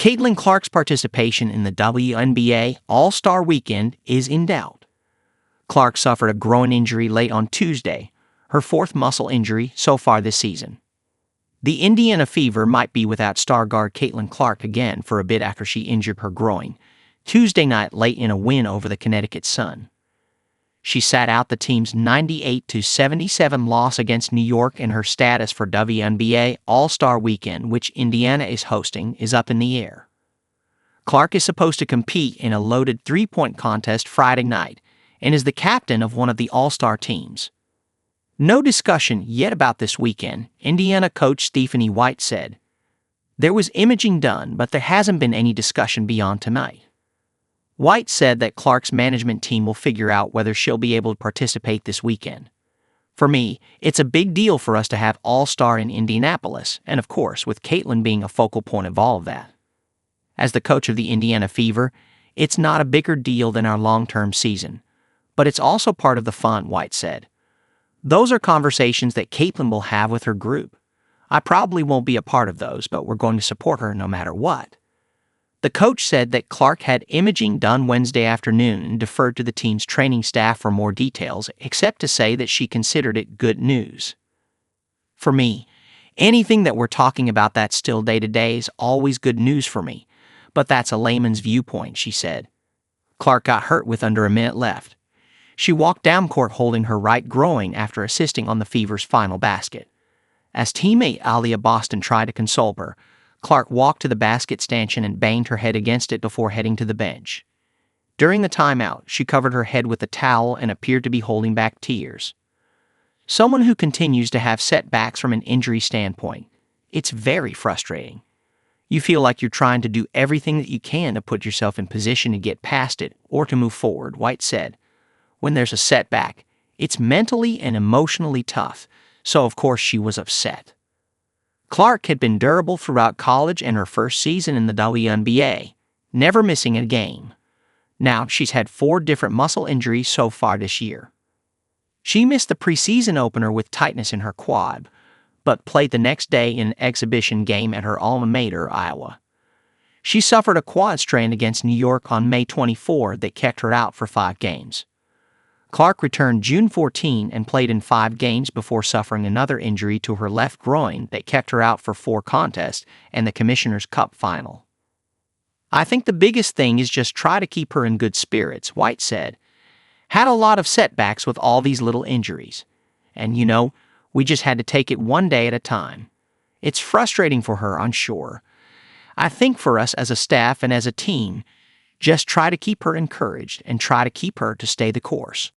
Caitlin Clark's participation in the WNBA All Star weekend is in doubt. Clark suffered a groin injury late on Tuesday, her fourth muscle injury so far this season. The Indiana Fever might be without star guard Caitlin Clark again for a bit after she injured her groin Tuesday night late in a win over the Connecticut Sun. She sat out the team's 98-77 loss against New York, and her status for WNBA All Star weekend, which Indiana is hosting, is up in the air. Clark is supposed to compete in a loaded three-point contest Friday night and is the captain of one of the All Star teams. No discussion yet about this weekend, Indiana coach Stephanie White said. There was imaging done, but there hasn't been any discussion beyond tonight. White said that Clark's management team will figure out whether she'll be able to participate this weekend. For me, it's a big deal for us to have All-Star in Indianapolis, and of course, with Caitlin being a focal point of all of that. As the coach of the Indiana Fever, it's not a bigger deal than our long-term season, but it's also part of the fun, White said. Those are conversations that Caitlin will have with her group. I probably won't be a part of those, but we're going to support her no matter what. The coach said that Clark had imaging done Wednesday afternoon and deferred to the team's training staff for more details, except to say that she considered it good news. For me, anything that we're talking about that's still day-to-day is always good news for me, but that's a layman's viewpoint, she said. Clark got hurt with under a minute left. She walked down court holding her right groin after assisting on the Fever's final basket. As teammate Alia Boston tried to console her, Clark walked to the basket stanchion and banged her head against it before heading to the bench. During the timeout, she covered her head with a towel and appeared to be holding back tears. Someone who continues to have setbacks from an injury standpoint, it's very frustrating. You feel like you're trying to do everything that you can to put yourself in position to get past it or to move forward, White said. When there's a setback, it's mentally and emotionally tough, so of course she was upset. Clark had been durable throughout college and her first season in the WNBA, never missing a game. Now she's had 4 different muscle injuries so far this year. She missed the preseason opener with tightness in her quad, but played the next day in an exhibition game at her alma mater, Iowa. She suffered a quad strain against New York on May 24 that kept her out for 5 games. Clark returned June 14 and played in 5 games before suffering another injury to her left groin that kept her out for 4 contests and the Commissioner's Cup final. I think the biggest thing is just try to keep her in good spirits, White said. Had a lot of setbacks with all these little injuries. And we just had to take it one day at a time. It's frustrating for her, I'm sure. I think for us as a staff and as a team, just try to keep her encouraged and try to keep her to stay the course.